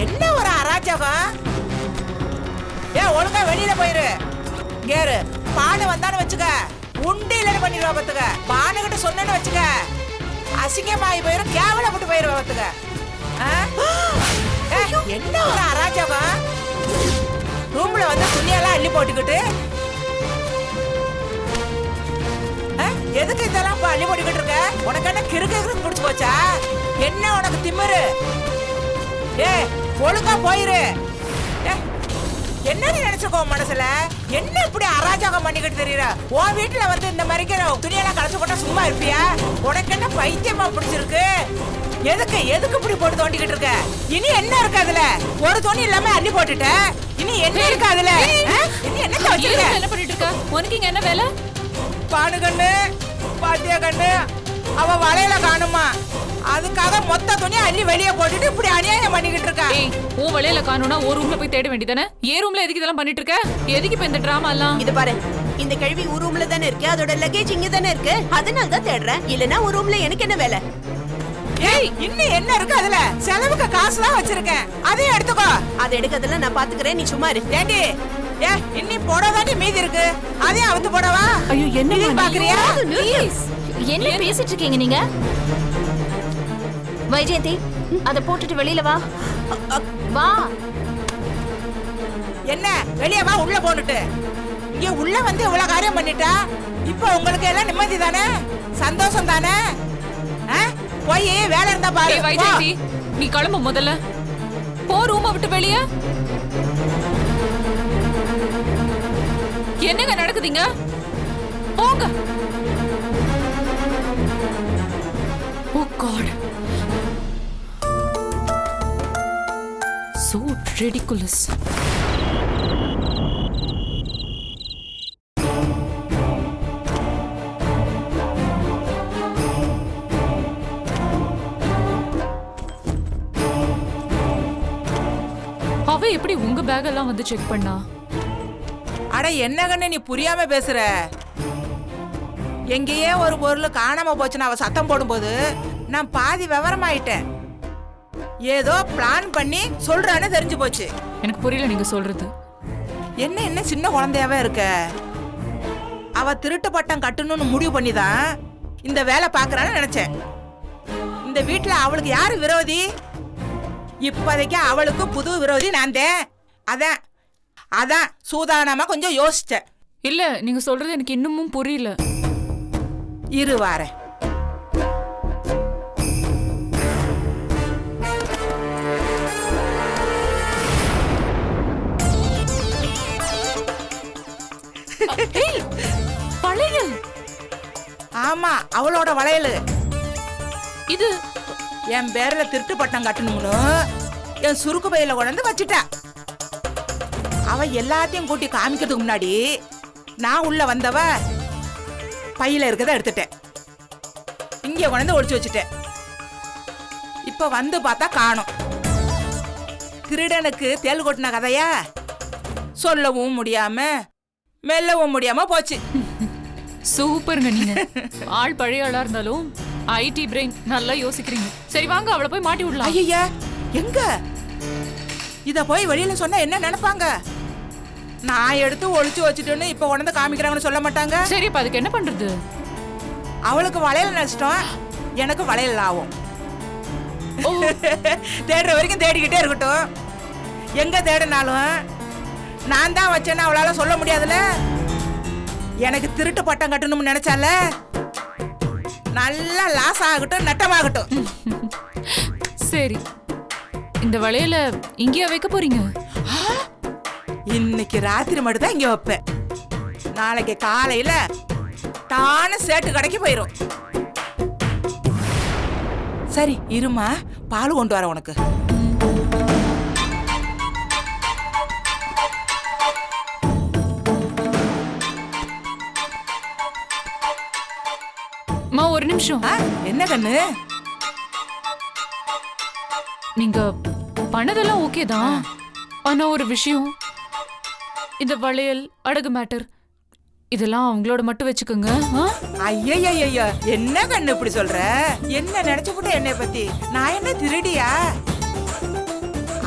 என்ன ஒரு அராஜகம். ஒழுங்கா வெளியில போயிரு. கேரு பானு வந்தான்னு வச்சுக்க, உண்டியில பண்ணிடுவா பத்துக்க. பானுகிட்ட சொன்னு வச்சுக்க, அசிங்கமாயி போயிரும், கேவலப்பட்டு போயிருவா பத்துக்க. என்ன ஒரு அராஜகம். ரூம்ல வந்து துணியெல்லாம் அள்ளி போட்டுக்கிட்டு எதுக்கு இதெல்லாம் அள்ளி போட்டுக்கிட்டு இருக்க? உனக்கு என்ன கிறுக்கு குடிச்சு போச்சா? என்ன உனக்கு திமிரு? ஒழுங்கா போயிரு. என்ன நினைச்சுக்கோ மனசுல? என்ன இப்படி அராஜகம் பண்ணிக்கிட்டு தெரியற? உன் வீட்டுல வந்து இந்த மாதிரி துணியெல்லாம் கலச்சு போட்டா சும்மா இருப்பியா? உனக்கு என்ன பைத்தியமா பிடிச்சிருக்கு? எதுக்கு இப்படி போட்டு தோண்டிக்கிட்டு இருக்க? இனி என்ன இருக்கு அதுல? ஒரு துணி இல்லாம அள்ளி போட்டுட்ட, இனி என்ன இருக்கு அதுல? இனி என்ன பண்ணிட்டு இருக்க? உனக்கு இங்க என்ன வேலை? பானு கண்ணு, பாத்தியா கண்ணு, அவ வளையல காணுமா, அதுக்காக மொத்த துணி அள்ளி வெளியே போட்டுட்டு இப்படி அநியாயம் பண்ணிக்கிட்டு இருக்கா. உன் வளையல காணும்னா ஒரு ரூம்ல போய் தேட வேண்டியதானே? ஏ ரூம்ல எதுக்கு இதெல்லாம் பண்ணிட்டு இருக்க? எதுக்கு இப்ப இந்த டிராமா எல்லாம்? இது பாரு, இந்த கேள்வி ஒரு ரூம்ல தானே இருக்கு, அதோட லக்கேஜ் இங்க தானே இருக்கு, அதனால தான் தேடுறேன். இல்லனா ஒரு ரூம்ல எனக்கு என்ன வேலை? இன்னும் என்ன இருக்கு அதுல? செலவுக்கு காசு தான் வச்சிருக்கேன், அதையும் எடுத்துக்கோ. அதை எடுக்கிறதுல நான் பாத்துக்கிறேன், நீ சும்மா இரு. ஏண்டி இன்னி போடதாண்டி மீதி இருக்கு, அதையும் அவுத்து போடவா? ஐயோ என்ன பாக்குறியா? என்ன பேசிட்டு இருக்கீங்க நீங்க? வைஜெயந்தி, அத போட்டுட்டு வெளியில வா. வா. என்ன வெளியே வா, உள்ள போட்டுட்டு. இங்க உள்ள வந்து இவ்வளவு காரியம் பண்ணிட்டா, இப்ப உங்களுக்கு எல்லாம் நிம்மதி தானே, சந்தோஷம் தானே? போய் வேலை இருந்தா பாரு. வைஜெயந்தி, நீ கிளம்பு முதல்ல. போ ரூமை விட்டு வெளியே. என்னங்க நடக்குதுங்க? போங்க. Oh God. So ridiculous. அவ எப்படி உங்க பேக் எல்லாம் வந்து செக் பண்ணா? அட என்ன கண்ணு நீ புரியாம பேசுற? எங்கேயே ஒரு பொருள் காணாம போச்சுன்னு அவ சத்தம் போடும்போது நான் பாதி விவரமாயிட்டேன். ஏதோ பிளான் பண்ணி சொல்றான்னு தெரிஞ்சு போச்சு. எனக்கு புரியல நீங்க சொல்றது. என்ன சின்ன குழந்தையாவே இருக்க? அவ திருட்டு பட்டம் கட்டணும்னு முடிவு பண்ணிதான் இந்த வேலை பாக்குறான்னு நினைச்சேன். இந்த வீட்டுல அவளுக்கு யாரு விரோதி? இப்போதைக்கு அவளுக்கு புது விரோதி நான் தான். அதான் சூதானமா கொஞ்சம் யோசிச்சேன். இல்ல நீங்க சொல்றது எனக்கு இன்னமும் புரியல. இரு வாரேன். வளையல். ஆமா, அவளோட வளையல் இது. என் பேர்ல திருட்டு பட்டம் கட்டணும்னு என் சுருக்கு பையில கொண்டு வச்சுட்டா. அவ எல்லாத்தையும் கூட்டி காமிக்கிறதுக்கு முன்னாடி நான் உள்ள வந்தவ பையில இருக்கத எடுத்துட்டேன், இங்க கொண்டு ஒளிச்சு வச்சுட்டேன். இப்ப வந்து பார்த்தா காணும். திருடனுக்கு தேல் கொட்டின கதையா? சொல்லவும் முடியாம மெல்லவும் முடியாம போச்சு. சூப்பருங்க நீங்க. ஆள் பழைய ஆளா இருந்தாலும் ஐடி பிரெயின் நல்லா யோசிக்கிறீங்க. சரி வாங்க அவளை போய் மாட்டி விடலாம். ஐயா எங்க இத போய் வெளியில சொன்னா என்ன நினைப்பாங்க? நான் எடுத்து ஒளிச்சு வச்சுட்டேன்னு இப்ப உடனே காமிக்கிறாங்கன்னு சொல்ல மாட்டாங்க? சரி இப்ப அதுக்கு என்ன பண்றது? அவளுக்கு வளையல் நஷ்டம், எனக்கு வளையல் ஆகும். தேடுற வரைக்கும் தேடிக்கிட்டே இருக்கட்டும். எங்க தேடினாலும் நான் தான் வச்சேன்னு அவளால சொல்ல முடியாதுல. எனக்கு திருட்டு பட்டம் கட்டணும்னு நினைச்சால நல்லா லாஸ் ஆகட்டும் நட்டமாகட்டும். சரி இந்த வளையல இங்கேயா வைக்க போறீங்க? இன்னைக்கு ராத்திரி மட்டும் தான் இங்க வைப்பேன். நாளைக்கு காலையில தானே சேட்டு கடைக்கு போயிரும். சரி இருமா, பால் கொண்டு வர உனக்கு. அம்மா ஒரு நிமிஷம். என்ன கண்ணு? நீங்க பண்ணதெல்லாம் ஓகே தான், ஆனா ஒரு விஷயம், இந்த வளையல் அடகு மேட்டர் இதெல்லாம் அவங்களோட மட்டும் வச்சுக்கோங்க. ஐயா என்ன கண்ணு இப்படி சொல்ற? என்ன நினைச்சு போட்ட என்னை பத்தி? நான் என்ன திருடியா?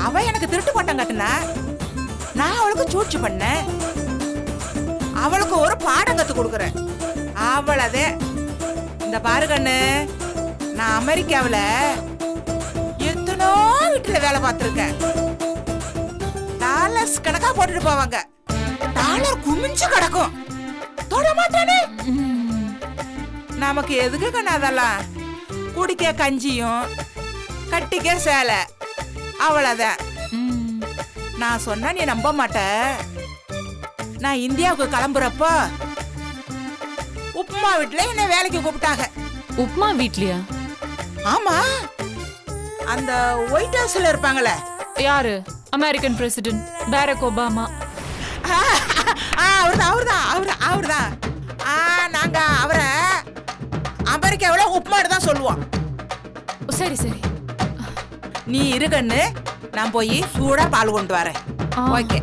அவ எனக்கு திருட்டு பட்டம் கட்டுனா, நான் அவளுக்கு சூழ்ச்சி பண்ணேன். அவளுக்கு ஒரு பாடம் கத்து கொடுக்கறேன். அவளதே. இந்த பாரு கண்ணு, நான் அமெரிக்காவுல எத்தனோ வீட்டுல வேலை பார்த்திருக்கேன். டாலர்ஸ் கணக்கா போட்டுட்டு போவாங்க. டாலர் குமிஞ்சு கிடக்கும். தொட மாட்டானே. நமக்கு எதுக்கு கண்ணு அதெல்லாம்? குடிக்க கஞ்சியும் கட்டிக்க சேலை, அவ்வளவுதான். நான் சொன்னா நீ நம்ப மாட்ட. நான் இந்தியாவுக்கு கிளம்புறப்போ உப்புமா வீட்டுல என்ன வேலைக்கு கூப்பிட்டாங்க. உப்மா வீட்லயா? ஆமா, அந்த ஒயிட் ஹவுஸ்ல இருப்பாங்களே. யாரு? American president Barack Obama. அவர்தான். நாங்க அவரை அமெரிக்காவில் உப்புமாடு தான் சொல்லுவோம். சரி சரி, நீ இருக்கன்னு, நான் போய் சூடா பால் கொண்டு வரேன். Okay.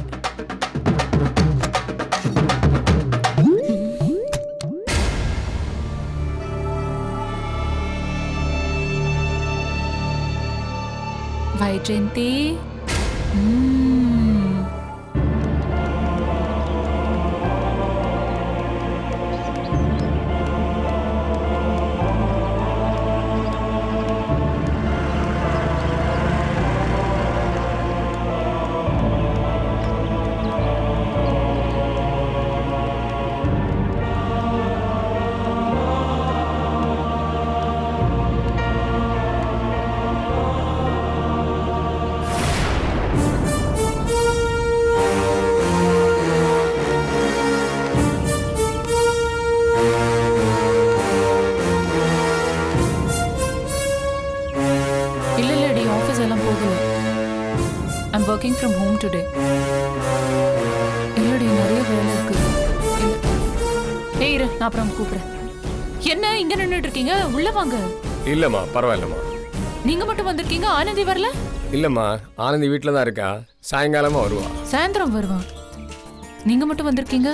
Vaijayanti, I'm working from home today. இல்லடி, நிறைய வேலை இருக்கு. இரு, நான் அப்புறம் கூப்பிடுறேன். என்ன இங்க நின்னுட்டு இருக்கீங்க? உள்ள வாங்க. இல்லம்மா, பரவாயில்லம்மா. நீங்க மட்டும் வந்திருக்கீங்க, ஆனந்தி வரல? இல்லம்மா, ஆனந்தி வீட்டில் தான் இருக்கா. சாயங்காலமா வருவா. சாயந்தரம் வருவா. நீங்க மட்டும் வந்திருக்கீங்க,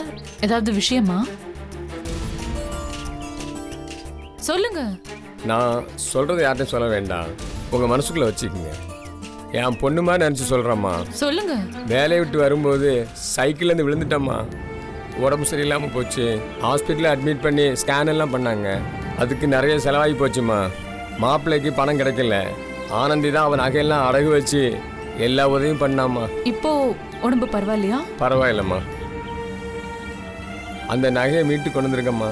ஏதாவது விஷயமா? சொல்லுங்க. நான் சொல்றது யார்ட்டையும் சொல்ல வேண்டாம், உங்க மனசுக்குள்ள வச்சுக்கோங்க. என் பொண்ணு மாதிரி நினச்சி சொல்கிறேம்மா. சொல்லுங்க. வேலையை விட்டு வரும்போது சைக்கிள்லேருந்து விழுந்துட்டம்மா. உடம்பு சரியில்லாமல் போச்சு. ஹாஸ்பிட்டலில் அட்மிட் பண்ணி ஸ்கேன் எல்லாம் பண்ணாங்க. அதுக்கு நிறைய செலவாகி போச்சுமா. மாப்பிள்ளைக்கு பணம் கிடைக்கல. ஆனந்தி தான் அவன் நகையெல்லாம் அடகு வச்சு எல்லா உதவியும் பண்ணாமா. இப்போ உடம்பு பரவாயில்லையா? பரவாயில்லம்மா. அந்த நகையை மீட்டு கொண்டு வந்திருக்கம்மா.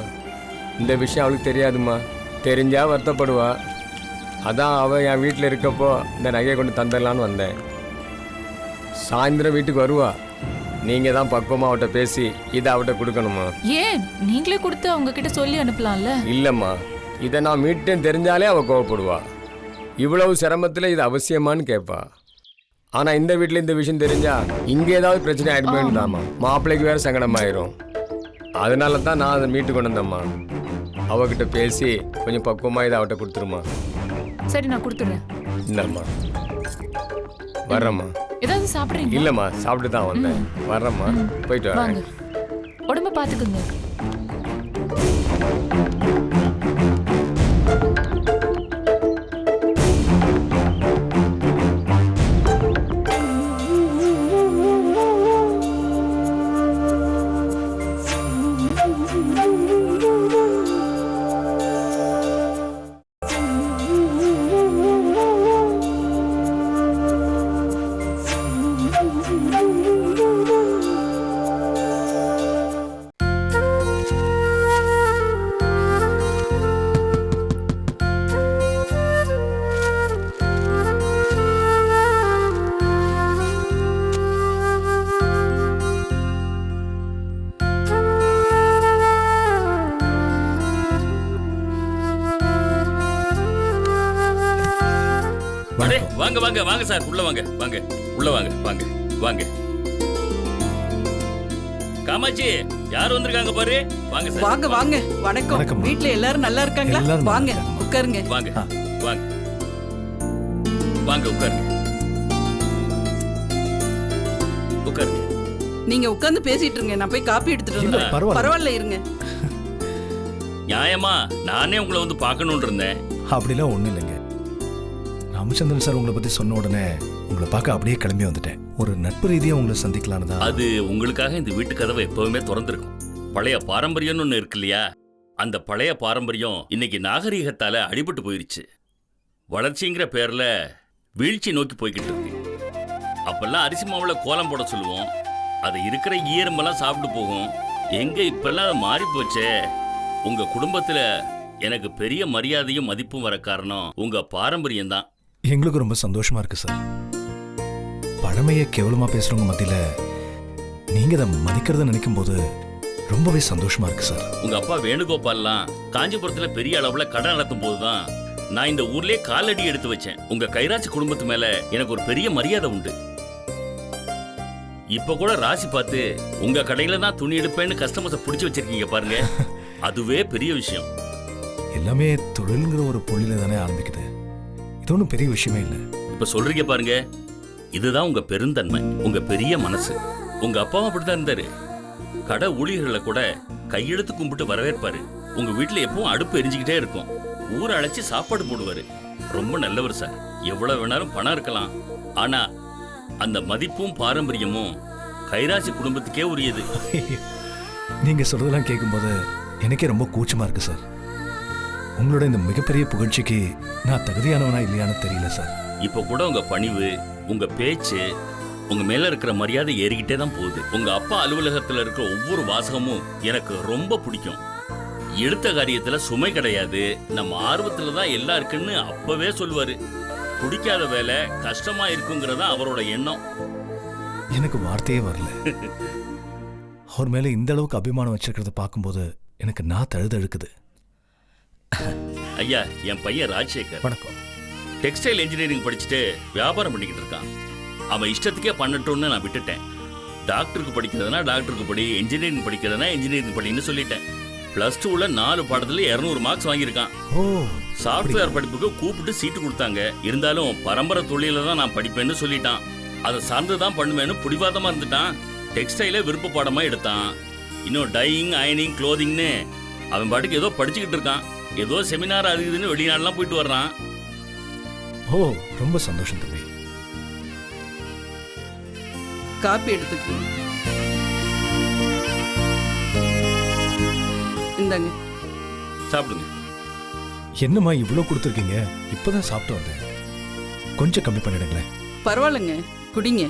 இந்த விஷயம் அவளுக்கு தெரியாதுமா. தெரிஞ்சா வருத்தப்படுவா. அதான் அவள் என் வீட்டில் இருக்கப்போ இந்த நகையை கொண்டு தந்துடலான்னு வந்தேன். சாயந்தரம் வீட்டுக்கு வருவா. நீங்கள் தான் பக்குவமாக அவட்ட பேசி இதை அவட்ட கொடுக்கணுமா. ஏன் நீங்களே கொடுத்து அவங்க கிட்ட சொல்லி அனுப்பலாம்ல? இல்லைம்மா, இதை நான் மீட்டேன்னு தெரிஞ்சாலே அவள் கோவப்படுவா. இவ்வளவு சிரமத்தில் இது அவசியமானு கேட்பா. ஆனால் இந்த வீட்டில் இந்த விஷயம் தெரிஞ்சா இங்கே ஏதாவது பிரச்சனை ஆகிடுமேன்னுதாம்மா. மாப்பிள்ளைக்கு வேறு சங்கடமாயிரும். அதனால தான் நான் அதை மீட்டு கொண்டு வந்தேம்மா. அவகிட்ட பேசி கொஞ்சம் பக்குவமாக இதை அவட்ட கொடுத்துருமா. சரி, நான் கொடுத்துறேன். இல்லம்மா, வர்றம்மா. ஏதாவது சாப்பிடுறீங்க? இல்லம்மா, சாப்பிட்டு தான் வந்தேன். வர்றம்மா, போயிட்டு வரேன். உடம்ப பாத்துக்குங்க. வாங்க வாங்க வாங்க சார், உள்ள வாங்க வாங்க, உள்ள வாங்க வாங்க வாங்க. காமாட்சி, யார் வந்திருக்காங்க பாரு. வாங்க சார். வாங்க வாங்க. வணக்கம். வீட்ல எல்லாரும் நல்லா இருக்காங்களா? வாங்க உட்காருங்க. வாங்க வாங்க வாங்க, உட்காருங்க உட்காருங்க. நீங்க உட்கார்ந்து பேசிட்டு இருங்க, நான் போய் காப்பி எடுத்துட்டு வரேன். பரவாயில்ல, இருங்க. நியாயமா நானே உங்களை வந்து பார்க்கணும்னு இருந்தேன். அப்படிலாம் ஒண்ணும் இல்லைங்க. ராமச்சந்திரன் சார் உங்களை பத்தி சொன்ன உடனே உங்களை பார்க்க அப்படியே கிளம்பி வந்துட்டேன். ஒரு நட்பு ரீதியா உங்களை சந்திக்கலான்னு தான். அது உங்களுக்காக இந்த வீட்டு கதவை எப்பவுமே திறந்திருக்கும். பழைய பாரம்பரியம்னு ஒன்று இருக்கு இல்லையா, அந்த பழைய பாரம்பரியம் இன்னைக்கு நாகரீகத்தால அடிபட்டு போயிருச்சு. வளர்ச்சிங்கிற பேர்ல வீழ்ச்சி நோக்கி போய்கிட்டு இருக்கு. அப்பெல்லாம் அரிசி மாவுல கோலம் போட சொல்லுவோம், அது இருக்கிற ஈரமெல்லாம் சாப்பிட்டு போகும். எங்க இப்பெல்லாம் அது மாறி போச்சே. உங்க குடும்பத்துல எனக்கு பெரிய மரியாதையும் மதிப்பும் வர காரணம் உங்க பாரம்பரியம் தான். எங்களுக்கு ரொம்ப சந்தோஷமா இருக்கு சார். பழமையை கேவலமா பேசுறவங்க மத்தியில நீங்க அதை மதிக்கிறத நினைக்கும் போது ரொம்பவே சந்தோஷமா இருக்கு சார். உங்க அப்பா வேணுகோபால்லாம் காஞ்சிபுரத்துல பெரிய அளவுல கடை நடத்தும் போதுதான் நான் இந்த ஊர்லயே காலடி எடுத்து வச்சேன். உங்க கைராசி குடும்பத்து மேல எனக்கு ஒரு பெரிய மரியாதை உண்டு. இப்ப கூட ராசி பார்த்து உங்க கடையில தான் துணி எடுப்பேன்னு கஸ்டமர்ஸை பிடிச்சி வச்சிருக்கீங்க பாருங்க, அதுவே பெரிய விஷயம். எல்லாமே தொழிலுங்கிற ஒரு புள்ளியில தானே ஆரம்பிக்குது. இது ஒன்றும் பெரிய விஷயமே இல்லை. இப்ப சொல்றீங்க பாருங்க, இதுதான் உங்க பெருந்தன்மை, உங்க பெரிய மனசு. உங்க அப்பாவும் அப்படித்தான் இருந்தாரு. கடை ஊழியர்களை கூட கையெடுத்து கும்பிட்டு வரவேற்பாரு. உங்க வீட்டுல எப்பவும் அடுப்பு எரிஞ்சுக்கிட்டே இருக்கும். ஊரை அழைச்சி சாப்பாடு போடுவாரு. ரொம்ப நல்லவர் சார். எவ்வளவு வேணாலும் பணம் இருக்கலாம், ஆனா அந்த மதிப்பும் பாரம்பரியமும் கைராசி குடும்பத்துக்கே உரியது. நீங்க சொல்றதெல்லாம் கேட்கும்போது எனக்கே ரொம்ப கூச்சமா இருக்கு சார். உங்களோட இந்த மிகப்பெரிய புகழ்ச்சிக்கு நான் தகுதியானவனா இல்லையான்னு தெரியல சார். இப்ப கூட உங்க பணிவு, உங்க பேச்சு, உங்க மேல இருக்கிற மரியாதை ஏறிக்கிட்டே தான் போகுது. உங்க அப்பா அலுவலகத்துல இருக்கிற ஒவ்வொரு வாசகமும் எனக்கு ரொம்ப பிடிக்கும். எடுத்த காரியத்துல சுமை கிடையாது, நம்ம ஆர்வத்துல தான் எல்லாம் இருக்குன்னு அப்பவே சொல்லுவாரு. பிடிக்காத வேலை கஷ்டமா இருக்குங்கிறதா அவரோட எண்ணம். எனக்கு வார்த்தையே வரல. அவர் மேல இந்த அளவுக்கு அபிமானம் வச்சிருக்கிறத பார்க்கும்போது எனக்கு நான் தழுதழுக்குது. ஐயா, என் பையன் ராஜசேகர் வணக்கம். டெக்ஸ்டைல் இன்ஜினியரிங் படிச்சுட்டு வியாபாரம் பண்ணிக்கிட்டு இருக்கான். அவன் இஷ்டத்துக்கே பண்ணட்டும்னு நான் விட்டுட்டேன். டாக்டருக்கு படிக்கிறதுனா டாக்டருக்கு படி, இன்ஜினியரிங் படிக்கிறதுனா இன்ஜினியரிங் படின்னு சொல்லிட்டேன். பிளஸ் 2ல 4 பாடத்துல 200 மார்க்ஸ் வாங்கியிருக்கான். ஓ, சாஃப்ட்வேர் படிப்புக்கு கூப்பிட்டு சீட்டு கொடுத்தாங்க. இருந்தாலும் பரம்பரை தொழில தான் நான் படிப்பேன்னு சொல்லிட்டான். அதை சார்ந்துதான் பண்ணுவேன்னு பிடிவாதமா இருந்துட்டான். டெக்ஸ்டைல விருப்ப பாடமா எடுத்தான். இன்னும் டையிங், அயனிங், க்ளோதிங்னு அவன் பாட்டுக்கு ஏதோ படிச்சுக்கிட்டு இருக்கான். ஏதோ செமினார் அது இதுன்னு வெளிநாடுலாம் போயிட்டு வர்றான். ஓ, ரொம்ப சந்தோஷம் தம்பி. காப்பி எடுத்துக்கோங்க. இந்தாங்க. சாப்பிடுங்க. என்னம்மா இவ்வளோ கொடுத்துருக்கீங்க? இப்பதான் சாப்பிட்டு வந்தேன். கொஞ்சம் கம்மி பண்ணிடுங்களேன். பரவாயில்லைங்க, குடிங்க.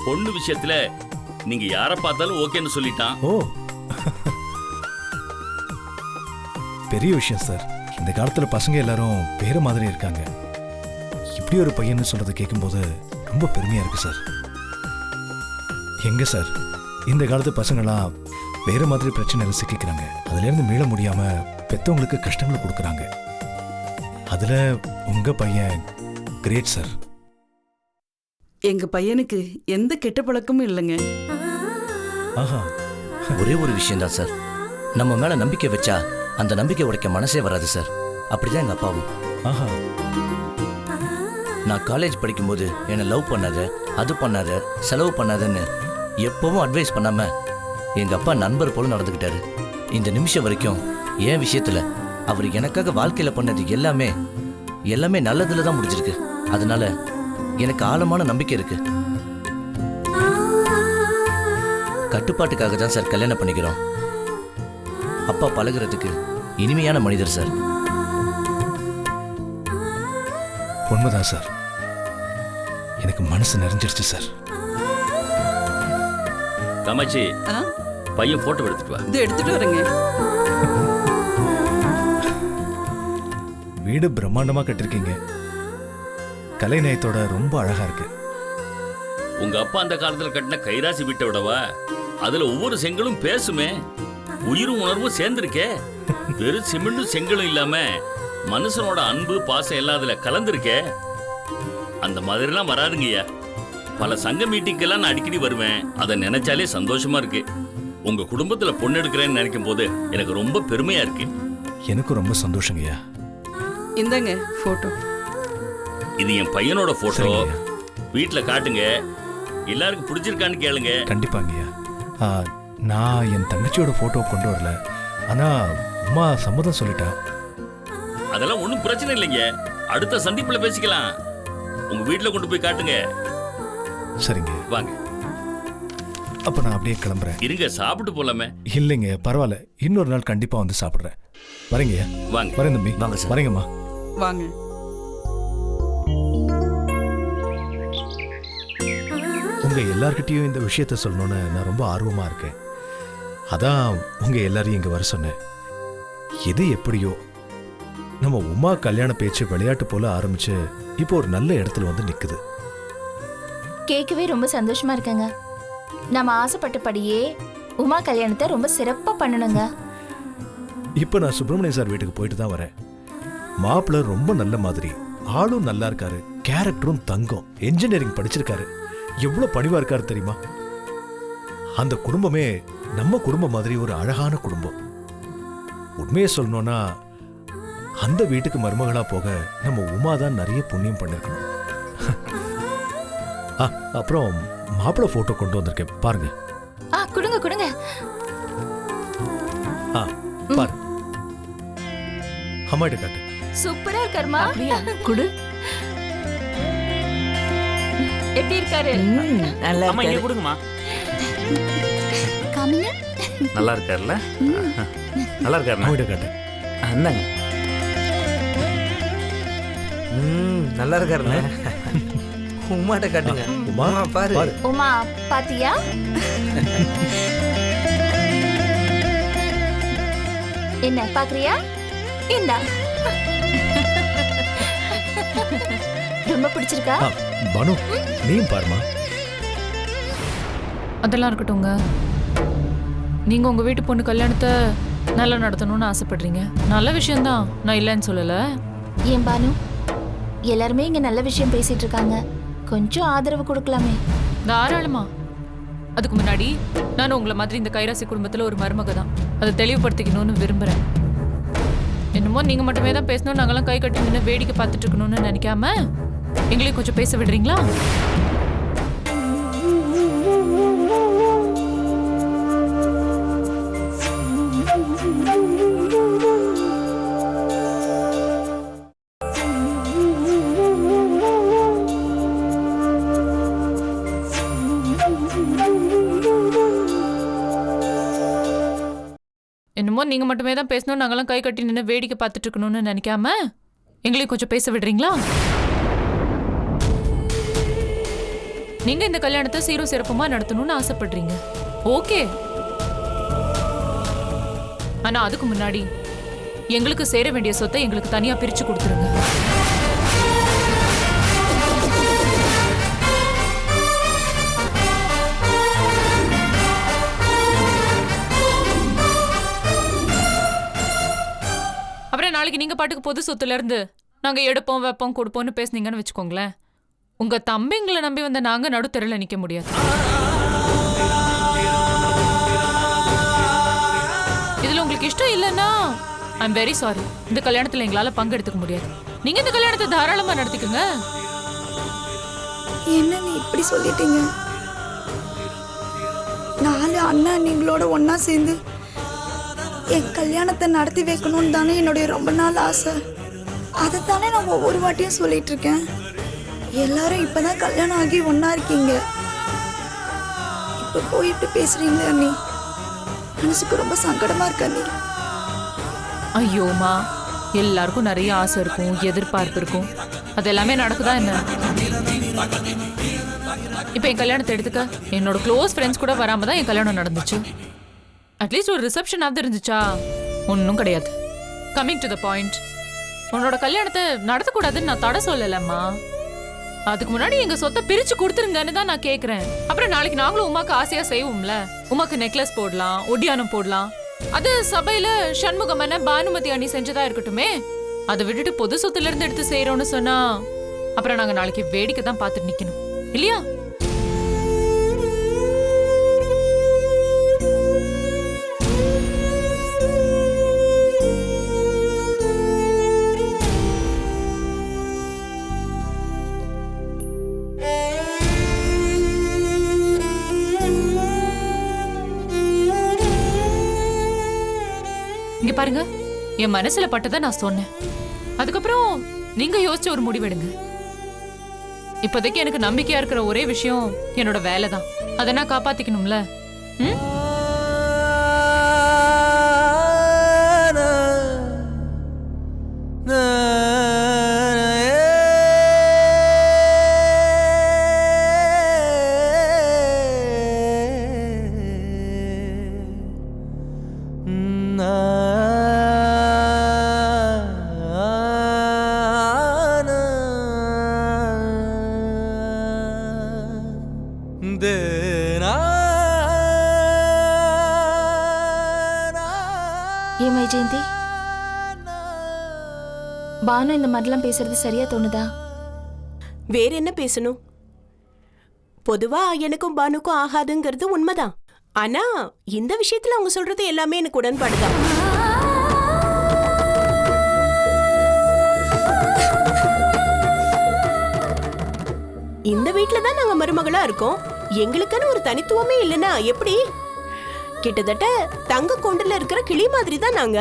பொண்ணு விஷயத்துல நீங்க யாரை பார்த்தாலும் ஓகேன்னு சொல்லிட்டான். ஓ, பெரிய விஷயம் சார். இந்த காலத்துல பசங்க எல்லாரும் வேற மாதிரி இருக்காங்க. இப்படி ஒரு பையன் சொல்றதை கேட்கும்போது ரொம்ப பெருமையா இருக்கு சார். எங்க சார் இந்த காலத்து பசங்களாம் வேற மாதிரி பிரச்சனையில சிக்கிக்கிறாங்க. அதுல இருந்து மீள முடியாம பெத்தவங்களுக்கு கஷ்டங்களை கொடுக்கறாங்க. அதுல உங்க பையன் கிரேட் சார். எங்க பையனுக்கு எந்த கெட்ட பழக்கமும் இல்லைங்க. ஆஹா, ஒரே ஒரு விஷயம் தான் சார், நம்ம மேல நம்பிக்கை வச்சா அந்த நம்பிக்கை உடைக்க மனசே வராது சார். அப்படிதான் எங்க அப்பாவும். ஆஹா, நான் காலேஜ் படிக்கும்போது என்னை லவ் பண்ணாத, அது பண்ணாத, செலவு பண்ணாதன்னு எப்பவும் அட்வைஸ் பண்ணாம எங்க அப்பா நண்பர் போல நடந்துக்கிட்டாரு. இந்த நிமிஷம் வரைக்கும் என் விஷயத்துல அவர் எனக்காக வாழ்க்கையில பண்ணது எல்லாமே நல்லதுல தான் முடிஞ்சிருக்கு. அதனால எனக்கு ஆழமான நம்பிக்கை இருக்கு. கட்டுப்பாட்டுக்காக தான் சார் கல்யாணம் பண்ணிக்கிறோம். அப்பா பழகுறதுக்கு இனிமையான மனிதர் சார். உண்மைதான் சார். எனக்கு மனசு நிறைஞ்சிருச்சு சார். காமாட்சி, ஆ? பையன் போட்டோ எடுத்துட்டு வா. இது எடுத்துட்டு வரேங்க. வீடு பிரம்மாண்டமா கட்டிருக்கீங்க. கலைநயத்தோட ரொம்ப அழகா இருக்கு. உங்க அப்பா அந்த காலத்துல கட்டின கைராசி வீட்டை விடவா? அதுல ஒவ்வொரு செங்கலும் பேசுமே, உயிரும் உணர்வும் சேர்ந்திருக்கே. வெறும் சிமெண்டும் செங்கலும் இல்லாம மனுஷனோட அன்பு பாசம் எல்லாம் அதுல கலந்துருக்கே. அந்த மாதிரிலாம் வராதுங்கய்யா. பல சங்க மீட்டிங்கெல்லாம் நான் அடிக்கடி வருவேன். அதை நினைச்சாலே சந்தோஷமா இருக்கு. உங்க குடும்பத்துல பொண்ணு எடுக்கிறேன்னு நினைக்கும் போது எனக்கு ரொம்ப பெருமையா இருக்கு. எனக்கு ரொம்ப சந்தோஷங்கய்யா. இந்தாங்க போட்டோ. இது என் பையனோட போட்டோ. சரிங்கய்யா. வீட்டுல காட்டுங்க, எல்லாருக்கும் பிடிச்சிருக்கான்னு கேளுங்க. கண்டிப்பாங்கய்யா. நான் என் தங்கச்சியோட ஃபோட்டோ கொண்டு வரல. ஆனால் உமா சம்மதம் சொல்லிட்டா. அதெல்லாம் ஒன்றும் பிரச்சனை இல்லைங்க. அடுத்த சந்திப்புல பேசிக்கலாம். உங்க வீட்டுல கொண்டு போய் காட்டுங்க. சரிங்க, வாங்க. அப்போ நான் அப்படியே கிளம்புறேன். இருங்க, சாப்பிட்டு போலாமே. இல்லைங்க, பரவாயில்ல, இன்னொரு நாள் கண்டிப்பாக வந்து சாப்பிட்றேன். வரேங்க. வாங்க. வரேன் தம்பி. வாங்க சார். வரேங்கம்மா. வாங்க. உங்கள் எல்லார்கிட்டேயும் இந்த விஷயத்த சொல்லணுன்னு நான் ரொம்ப ஆர்வமாக இருக்கேன். அதான் உங்கள் எல்லாரையும் இங்கே வர சொன்னேன். எது எப்படியோ நம்ம உமா கல்யாண பேச்சு விளையாட்டு போல ஆரம்பிச்சு இப்போ ஒரு நல்ல இடத்துல வந்து நிற்குது. கேட்கவே ரொம்ப சந்தோஷமா இருக்கேங்க. நம்ம ஆசைப்பட்டபடியே உமா கல்யாணத்தை ரொம்ப சிறப்பா பண்ணணுங்க. இப்போ நான் சுப்பிரமணியம் சார் வீட்டுக்கு போயிட்டு தான் வரேன். மாப்பிள்ளை ரொம்ப நல்ல மாதிரி, ஆளும் நல்லா இருக்காரு, கேரக்டரும் தங்கம், என்ஜினியரிங் படிச்சிருக்காரு. எவ்வளோ பணிவா இருக்காரு தெரியுமா? அந்த குடும்பமே நம்ம குடும்பம் மாதிரி ஒரு அழகான குடும்பம். உண்மையை சொல்லணும்னா அந்த வீட்டுக்கு மருமகளா போக நம்ம உமா தான் நிறைய புண்ணியம் பண்ணிருக்கணும். அப்புறம் மாப்பிள்ளை போட்டோ கொண்டு வந்திருக்கேன், பாருங்க. கொடுங்க கொடுங்க. பாரு, அம்மாட்ட காட்டு. சூப்பரா இருக்காருமா. குடு. எப்படி இருக்காரு? நல்லா அம்மா இங்க கொடுங்கம்மா. காமிங்க. நல்லா இருக்காருல்ல? நல்லா இருக்காரு. அம்மாட்ட காட்டு. அந்தாங்க. நல்லா இருக்காருண்ணே. உமாட்ட காட்டுங்க. உமா பாரு. உமா பாத்தியா? என்ன பாக்குறியா? இந்தா. ரொம்ப பிடிச்சிருக்கா? பானு, நீயும் பாருமா. அதெல்லாம் இருக்கட்டும்ங்க. நீங்க உங்க வீட்டு பொண்ணு கல்யாணத்தை நல்லா நடத்தணும்னு ஆசைப்படுறீங்க. நல்ல விஷயம்தான், நான் இல்லைன்னு சொல்லல. ஏன் பானு, எல்லாருமே இங்க நல்ல விஷயம் பேசிட்டு இருக்காங்க, கொஞ்சம் ஆதரவு கொடுக்கலாமே. தாராளமா. அதுக்கு முன்னாடி நான் உங்களை மாதிரி இந்த கைராசி குடும்பத்துல ஒரு மருமக தான், அதை தெளிவுபடுத்திக்கணும்னு விரும்புறேன். என்னமோ நீங்க மட்டுமே தான் பேசணும், நாங்கெல்லாம் கை கட்டி நின்று வேடிக்கை பார்த்துட்டு இருக்கணும்னு நினைக்காம எங்களையும் கொஞ்சம் பேச விடுறீங்களா? என்னமோ நீங்க மட்டுமே தான் பேசணும், நாங்கெல்லாம் கை கட்டி நின்று வேடிக்கை பார்த்துட்டு இருக்கணும்னு நினைக்காம எங்களையும் கொஞ்சம் பேச விடுறீங்களா? நீங்க இந்த கல்யாணத்தை சீரும் சிறப்புமா நடத்தணும்னு ஆசைப்படுறீங்க, ஓகே. ஆனா அதுக்கு முன்னாடி எங்களுக்கு சேர வேண்டிய சொத்தை எங்களுக்கு தனியா பிரிச்சு கொடுத்துருங்க. அப்புறம் நாளைக்கு நீங்க பாட்டுக்கு பொது சொத்துல இருந்து நாங்க எடுப்போம் வைப்போம் கொடுப்போம்னு பேசுனீங்கன்னு வச்சுக்கோங்களேன், உங்க தம்பிங்களை நம்பி வந்த நாங்க நடுத்தெருல நிக்க முடியாது. இதுல உங்களுக்கு இஷ்டம் இல்லைன்னா ஐ எம் வெரி சாரி, இந்த கல்யாணத்துல எங்களால பங்கெடுத்துக்க முடியாது. நீங்க இந்த கல்யாணத்தை தாராளமா நடத்திக்கோங்க. என்ன நீ இப்படி சொல்லிட்டீங்க? 4 அண்ணா நீங்களோட ஒன்னா சேர்ந்து என் கல்யாணத்தை நடத்தி வைக்கணும்னு தானே என்னுடைய ரொம்ப நாள் ஆசை. அதைத்தானே நான் ஒவ்வொரு வாட்டியும் சொல்லிட்டு இருக்கேன். எல்லாரும் இப்பதான் கல்யாணம் ஆகி ஒன்னா இருக்கீங்க, இப்ப போயிட்டு பேசுறீங்க அண்ணி. மனசுக்கு ரொம்ப சங்கடமா இருக்க அண்ணி. ஐயோமா, எல்லாருக்கும் நிறைய ஆசை இருக்கும், எதிர்பார்ப்பு இருக்கும், அது எல்லாமே நடக்குதா என்ன? இப்ப என் கல்யாணத்தை எடுத்துக்க, என்னோட க்ளோஸ் ஃப்ரெண்ட்ஸ் கூட வராம தான் என் கல்யாணம் நடந்துச்சு. அட்லீஸ்ட் ஒரு ரிசப்ஷன் ஆகுது இருந்துச்சா? ஒன்றும் கிடையாது. கம்மிங் டு த பாயிண்ட், உன்னோட கல்யாணத்தை நடத்தக்கூடாதுன்னு நான் தடை சொல்லலம்மா. அதுக்கு முன்னாடி எங்க சொத்தை பிரிச்சு கொடுத்துருங்கன்னு தான் நான் கேட்கறேன். அப்புறம் நாளைக்கு நாங்களும் உமாக்கு ஆசையா செய்வோம்ல, உமாக்கு நெக்லஸ் போடலாம், ஒட்டியானம் போடலாம். அது சபையில சண்முகம் அண்ணன் பானுமதி அணி செஞ்சதா இருக்கட்டுமே. அதை விட்டுட்டு பொது சொத்துல இருந்து எடுத்து செய்யறோம்னு சொன்னா அப்புறம் நாங்க நாளைக்கு வேடிக்கை தான் பார்த்துட்டு நிக்கணும் இல்லையா? இங்க பாருங்க, என் மனசுல பட்டதை நான் சொன்னேன். அதுக்கப்புறம் நீங்க யோசிச்சு ஒரு முடிவெடுங்க. இப்போதைக்கு எனக்கு நம்பிக்கையா இருக்கிற ஒரே விஷயம் என்னோட வேலை தான். அதை நான் காப்பாத்திக்கணும்ல. ம்? ஏன் வைஜெயந்தி, பானு இந்த மாதிரிலாம் பேசுறது சரியா தோணுதா? வேற என்ன பேசணும்? பொதுவா எனக்கும் பானுக்கும் ஆகாதுங்கிறது உண்மைதான். ஆனா இந்த விஷயத்துல அவங்க சொல்றது எல்லாமே எனக்கு உடன்பாடுதான். இந்த வீட்டுல தான் நாங்க மருமகளா இருக்கோம். எங்களுக்குன்னு ஒரு தனித்துவமே இல்லைன்னா எப்படி? கிட்டத்தட்ட தங்க கூண்டுல இருக்கிற கிளி மாதிரி தான் நாங்க.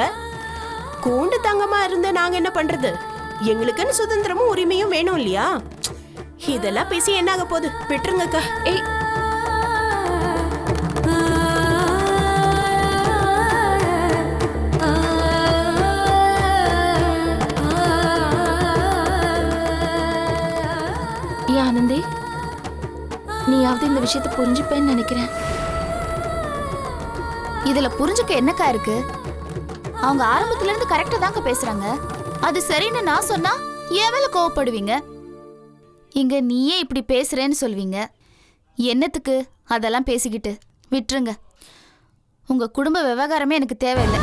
கூண்டு தங்கமா இருந்த நாங்க என்ன பண்றது? எங்களுக்குன்னு சுதந்திரமும் உரிமையும் வேணும் இல்லையா? இதெல்லாம் பேசி என்ன ஆக போகுது? விட்டுருங்கக்கா. ஏய், ஏன் ஆனந்தி, நீயாவது இந்த விஷயத்தை புரிஞ்சுப்பேன்னு நினைக்கிறேன். இதுல புரிஞ்சுக்க என்னக்கா இருக்கு? அவங்க ஆரம்பத்துல இருந்து கரெக்டா தாங்க பேசுறாங்க. அது சரின்னு நான் சொன்னா ஏன் மேல கோவப்படுவீங்க? இங்க நீயே இப்படி பேசுறேன்னு சொல்வீங்க. என்னத்துக்கு அதெல்லாம் பேசிக்கிட்டு? விட்டுருங்க. உங்க குடும்ப விவகாரமே எனக்கு தேவையில்லை.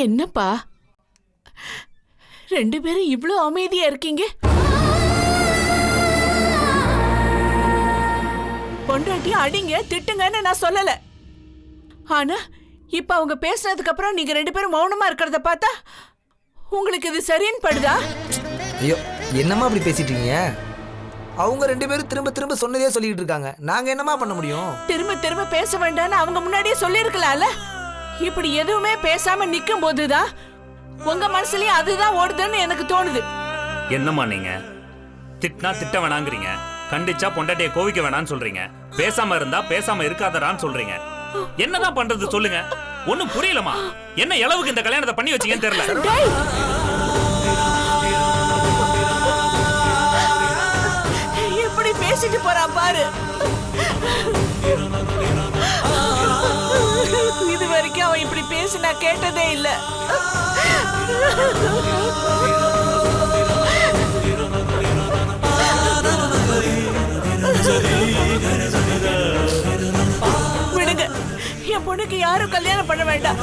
என்னப்பா ரெண்டு பேரும் இவ்ளோ அமைதியா இருக்கீங்க? பொண்டாட்டி அடிங்க திட்டுங்கன்னு நான் சொல்லல. ஆனா இப்ப அவங்க பேசுனதுக்கு அப்புறம் நீங்க ரெண்டு பேரும் மௌனமா இருக்கிறத பார்த்தா உங்களுக்கு இது சரின்னு படுதா? ஐயோ, என்னம்மா அப்படி பேசிட்டு இருக்கீங்க? அவங்க ரெண்டு பேரும் திரும்ப திரும்ப சொன்னதே சொல்லிட்டு இருக்காங்க. நாங்க என்னமா பண்ண முடியும்? திரும்ப திரும்ப பேச வேண்டாம்னு அவங்க முன்னாடியே சொல்லிருக்கலாம்ல. இப்படி எதுவுமே பேசாம நிக்கும் போதுதான் உங்க மனசுலயும் அதுதான் ஓடுதுன்னு எனக்கு தோணுது. என்னம்மா நீங்க திட்டினா திட்ட வேணாங்கிறீங்க, கண்டிச்சா பொண்டாட்டியை கோவிக்க வேணான்னு சொல்றீங்க, பேசாம இருந்தா பேசாம இருக்காதடான்னு சொல்றீங்க. என்னதான் பண்றது சொல்லுங்க? ஒண்ணும் புரியலமா. என்ன அளவுக்கு இந்த கல்யாணத்தை பண்ணி வச்சீங்கன்னு தெரியல. எப்படி பேசிட்டு போறா பாரு. இது வரைக்கும் அவன் இப்படி பேசி நான் கேட்டதே இல்ல. விடுங்க, என் பொண்ணுக்கு யாரும் கல்யாணம் பண்ண வேண்டாம்.